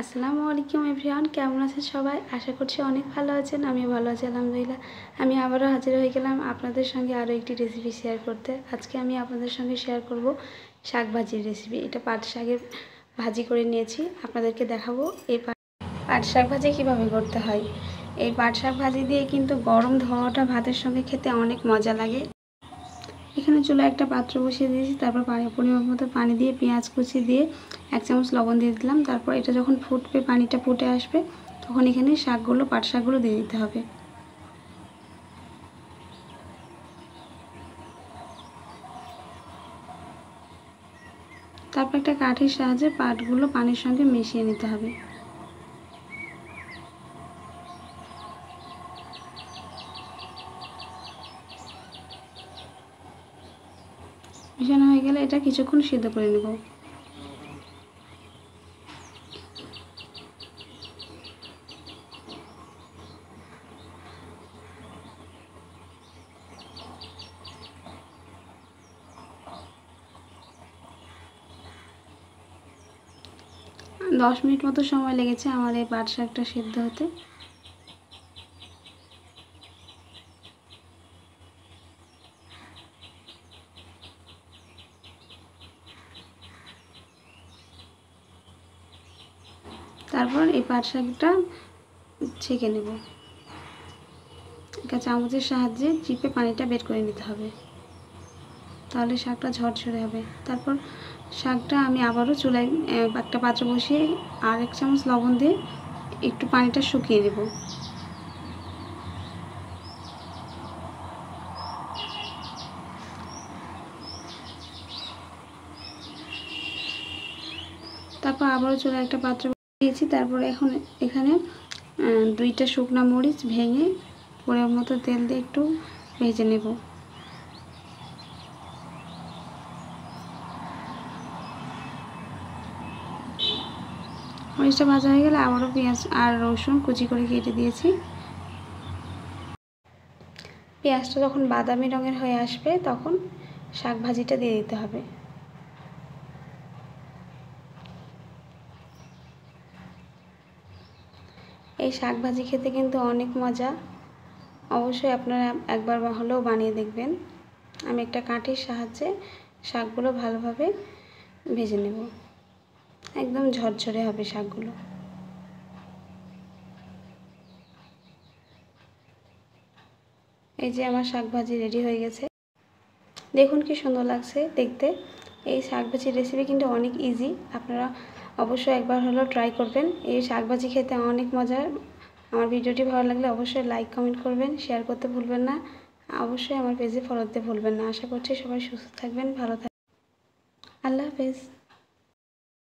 আসসালামু আলাইকুম এভরিওয়ান, কেমন আছেন সবাই? আশা করছি অনেক ভালো আছেন। আমি ভালো আছি আলহামদুলিল্লাহ। আমি আবারও হাজির হয়ে গেলাম আপনাদের সঙ্গে আরও একটি রেসিপি শেয়ার করতে। আজকে আমি আপনাদের সঙ্গে শেয়ার করব শাক ভাজির রেসিপি। এটা পাট শাকের ভাজি করে নিয়েছি, আপনাদেরকে দেখাবো এই পাট শাক ভাজি কীভাবে করতে হয়। এই পাট শাক ভাজি দিয়ে কিন্তু গরম ধোয়াটা ভাতের সঙ্গে খেতে অনেক মজা লাগে। এখানে চুলায় একটা পাত্র বসিয়ে দিয়েছি, তারপর পরিমাণ মতো পানি দিয়ে পেঁয়াজ কুচি দিয়ে 1 চামচ লবণ দিয়ে দিলাম। তারপর এটা যখন ফুটবে, পানিটা ফুটে আসবে, তখন এখানে শাকগুলো, পাট শাকগুলো দিয়ে দিতে হবে। তারপর একটা কাঠির সাহায্যে পাটগুলো পানির সঙ্গে মিশিয়ে নিতে হবে। মিশানো হয়ে গেলে এটা কিছুক্ষণ সিদ্ধ করে নেব। দশ মিনিট মতো সময় লেগেছে আমার এই পাট শাকটা সিদ্ধ হতে। তারপর এই পাট শাকটা ছেঁকে নেব। একটা চামচের সাহায্যে চিপে পানিটা বের করে নিতে হবে, তাহলে শাকটা ঝরঝরে হবে। তারপর শাকটা আমি আবারও চুলায় একটা পাত্র বসিয়ে আর 1 চামচ লবণ দিয়ে একটু পানিটা শুকিয়ে নেব। তারপর আবারও চুলায় একটা পাত্র দিয়েছি। তারপরে এখন এখানে 2টা শুকনো মরিচ ভেঙে পরিমাণ মতো তেল দিয়ে একটু ভেজে নেব। মরিচটা ভাজা হয়ে গেলে আবারও পেঁয়াজ আর রসুন কুচি করে কেটে দিয়েছি। পেঁয়াজটা যখন বাদামি রঙের হয়ে আসবে, তখন শাক ভাজিটা দিয়ে দিতে হবে। এই শাক ভাজি খেতে কিন্তু অনেক মজা, অবশ্যই আপনারা একবার হলেও বানিয়ে দেখবেন। আমি একটা কাঠির সাহায্যে শাকগুলো ভালোভাবে ভেজে নেব, একদম ঝরঝরে হবে শাকগুলো। এই যে আমার শাক ভাজি রেডি হয়ে গেছে, দেখুন কি সুন্দর লাগছে দেখতে। এই শাক ভাজির রেসিপি কিন্তু অনেক ইজি, আপনারা অবশ্যই একবার হলেও ট্রাই করবেন। এই শাক ভাজি খেতে অনেক মজা। আমার ভিডিওটি ভালো লাগলে অবশ্যই লাইক কমেন্ট করবেন, শেয়ার করতে ভুলবেন না। অবশ্যই আমার পেজে ফলো দিতে ভুলবেন না। আশা করছি সবাই সুস্থ থাকবেন, ভালো থাকবেন। আল্লাহ হাফেজ।